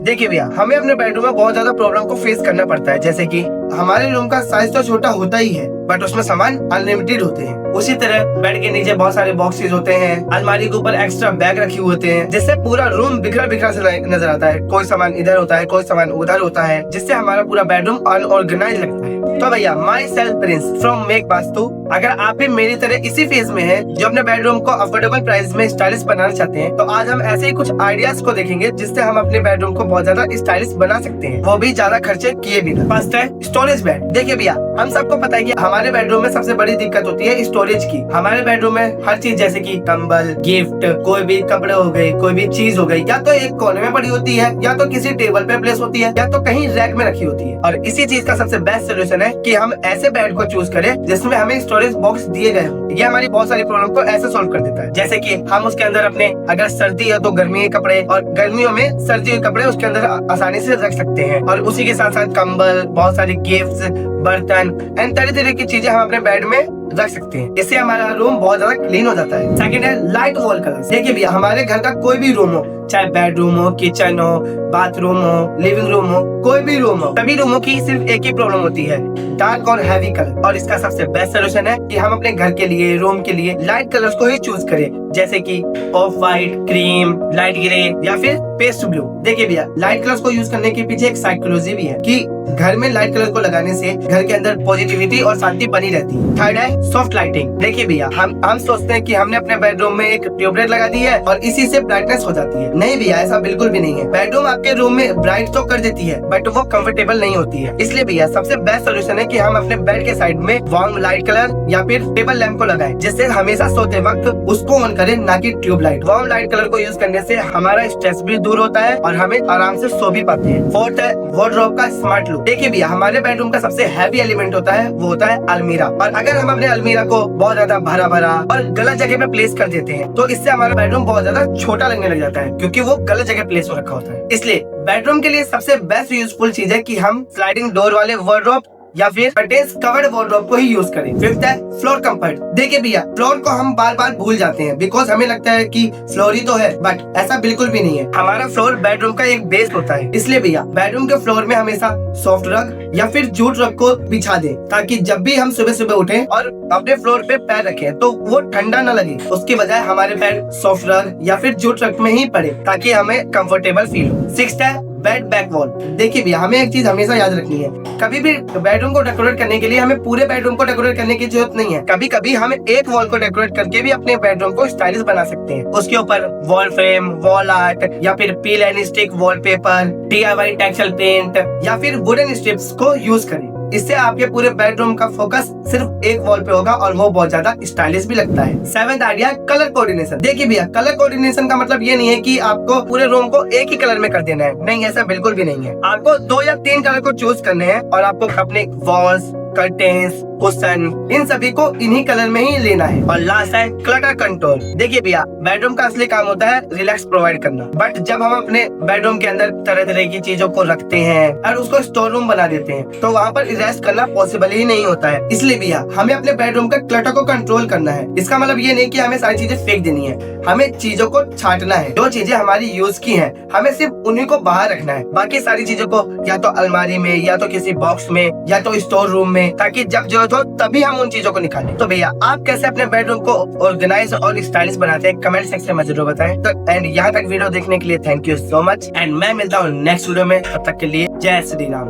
देखिए भैया, हमें अपने बेडरूम में बहुत ज्यादा प्रॉब्लम को फेस करना पड़ता है, जैसे कि हमारे रूम का साइज तो छोटा होता ही है, बट उसमें सामान अनलिमिटेड होते हैं। उसी तरह बेड के नीचे बहुत सारे बॉक्सेस होते हैं, अलमारी के ऊपर एक्स्ट्रा बैग रखे हुए होते हैं, जिससे पूरा रूम बिखरा बिखरा से नजर आता है। कोई सामान इधर होता है, कोई सामान उधर होता है, जिससे हमारा पूरा बेडरूम अनऑर्गेनाइज लगता है। तो भैया, my self Prince from make vastu, अगर आप भी मेरी तरह इसी फेज में हैं, जो अपने बेडरूम को अफोर्डेबल प्राइस में स्टाइलिश बनाना चाहते हैं, तो आज हम ऐसे ही कुछ आइडियाज को देखेंगे जिससे हम अपने बेडरूम को बहुत ज्यादा स्टाइलिश बना सकते हैं, वो भी ज्यादा खर्चे किए बिना। फर्स्ट है स्टोरेज बेड। देखिए भैया, हम सबको पता है कि हमारे बेडरूम में सबसे बड़ी दिक्कत होती है स्टोरेज की। हमारे बेडरूम में हर चीज, जैसे कि कंबल, गिफ्ट, कोई भी कपड़े हो गए, कोई भी चीज हो गई, या तो एक कोने में पड़ी होती है, या तो किसी टेबल पे प्लेस होती है, या तो कहीं रैक में रखी होती है। और इसी चीज का सबसे बेस्ट सोल्यूशन है कि हम ऐसे बेड को चूज करें जिसमें हमें स्टोरेज बॉक्स दिए गए हो। ये हमारी बहुत सारी प्रॉब्लम को ऐसे सॉल्व कर देता है, जैसे कि हम उसके अंदर अपने, अगर सर्दी है तो गर्मी के कपड़े, और गर्मियों में सर्दी के कपड़े उसके अंदर आसानी से रख सकते हैं। और उसी के साथ साथ कंबल, बहुत सारी गिफ्ट्स, बर्तन एंड तरह तरह की चीजें हम अपने बेड में रख सकते हैं। इससे हमारा रूम बहुत ज्यादा क्लीन हो जाता है। सेकंड है लाइट वॉल कलर। देखिए भैया, हमारे घर का कोई भी रूम हो, चाहे बेडरूम हो, किचन हो, बाथरूम हो, लिविंग रूम हो, कोई भी रूम हो, सभी रूमों की सिर्फ एक ही प्रॉब्लम होती है, डार्क और हैवी कलर। और इसका सबसे बेस्ट सोल्यूशन है कि हम अपने घर के लिए, रूम के लिए लाइट कलर्स को ही चूज करें, जैसे कि of white, cream, light grey या फिर पेस्ट ब्लू। देखिए भैया, लाइट कलर्स को यूज करने के पीछे एक साइकोलॉजी भी है कि घर में लाइट कलर को लगाने से घर के अंदर पॉजिटिविटी और शांति बनी रहती है। थर्ड है सॉफ्ट लाइटिंग। देखिए भैया, हम सोचते हैं कि हमने अपने बेडरूम में एक ट्यूबलाइट लगा दी है और इसी से ब्राइटनेस हो जाती है। नहीं भैया, ऐसा बिल्कुल भी नहीं है। बेडरूम आपके रूम में ब्राइट तो कर देती है, बट वो कंफर्टेबल नहीं होती है। इसलिए भैया, सबसे बेस्ट सोल्यूशन है कि हम अपने बेड के साइड में वार्म लाइट कलर या फिर टेबल लैंप को लगाएं, जिससे हमेशा सोते वक्त उसको ऑन करें, ना कि ट्यूबलाइट। वार्म लाइट कलर को यूज करने से हमारा स्ट्रेस भी दूर होता है और हमें आराम से सो भी पाते हैं। फोर्थ है वार्डरोब का स्मार्ट लुक। देखिए भैया, हमारे बेडरूम का सबसे हैवी एलिमेंट होता है, वो होता है अलमीरा। और अगर हम अपने अलमीरा को बहुत ज्यादा भरा भरा और गलत जगह पे प्लेस कर देते हैं, तो इससे हमारा बेडरूम बहुत ज्यादा छोटा लगने लग जाता है, क्योंकि वो गलत जगह प्लेस हो रखा होता है। इसलिए बेडरूम के लिए सबसे बेस्ट यूजफुल चीज है कि हम स्लाइडिंग डोर वाले वार्डरोब या फिर कर्टेन्स कवर्ड वार्डरोब को ही यूज करें। फिफ्थ है फ्लोर कंफर्ट। देखिए भैया, फ्लोर को हम बार बार भूल जाते हैं, बिकॉज हमें लगता है कि फ्लोर ही तो है, बट ऐसा बिल्कुल भी नहीं है। हमारा फ्लोर बेडरूम का एक बेस होता है। इसलिए भैया, बेडरूम के फ्लोर में हमेशा सॉफ्ट रग या फिर जूट रग को बिछा दें, ताकि जब भी हम सुबह सुबह उठें और अपने फ्लोर पे पैर रखें तो वो ठंडा न लगे। उसकी बजाय हमारे पैर सॉफ्ट रग या फिर जूट रग में ही पड़े, ताकि हमें कंफर्टेबल फील हो। सिक्स्थ है बेड बैक वॉल। देखिए भैया, हमें एक चीज हमेशा याद रखनी है, कभी भी बेडरूम को डेकोरेट करने के लिए हमें पूरे बेडरूम को डेकोरेट करने की जरूरत नहीं है। कभी कभी हम एक वॉल को डेकोरेट करके भी अपने बेडरूम को स्टाइलिश बना सकते हैं। उसके ऊपर वॉल फ्रेम, वॉल आर्ट या फिर peel and stick wallpaper, DIY texture paint या फिर वुडन स्ट्रिप्स को यूज करें। इससे आपके पूरे बेडरूम का फोकस सिर्फ एक वॉल पे होगा और वो बहुत ज्यादा स्टाइलिश भी लगता है। Seventh idea, colour coordination. देखिए भैया, कलर कोऑर्डिनेशन का मतलब ये नहीं है कि आपको पूरे रूम को एक ही कलर में कर देना है। नहीं, ऐसा बिल्कुल भी नहीं है। आपको 2 या 3 कलर को चूज करने हैं और आपको अपने वॉल्स, कर्टेन्स, कुशन, इन सभी को इन्हीं कलर में ही लेना है। और लास्ट है क्लटर कंट्रोल। देखिए भैया, बेडरूम का असली काम होता है रिलैक्स प्रोवाइड करना, बट जब हम अपने बेडरूम के अंदर तरह तरह की चीजों को रखते हैं और उसको स्टोर रूम बना देते हैं, तो वहाँ पर रेस्ट करना पॉसिबल ही नहीं होता है। इसलिए भैया, हमें अपने बेडरूम का क्लटर को कंट्रोल करना है। इसका मतलब ये नहीं कि हमें सारी चीजें फेंक देनी है, हमें चीजों को छांटना है। जो चीजें हमारी यूज की हैं, हमें सिर्फ उन्हीं को बाहर रखना है। बाकी सारी चीजों को या तो अलमारी में, या तो किसी बॉक्स में, या तो स्टोर रूम में, ताकि जब जरूरत हो तभी हम उन चीजों को निकालें। तो भैया, आप कैसे अपने बेडरूम को ऑर्गेनाइज और स्टाइलिश बनाते हैं, कमेंट सेक्शन में जरूर बताएं। तो एंड यहाँ तक वीडियो देखने के लिए thank you so much, and मैं मिलता हूँ नेक्स्ट वीडियो में। तब तक के लिए जय श्री राम।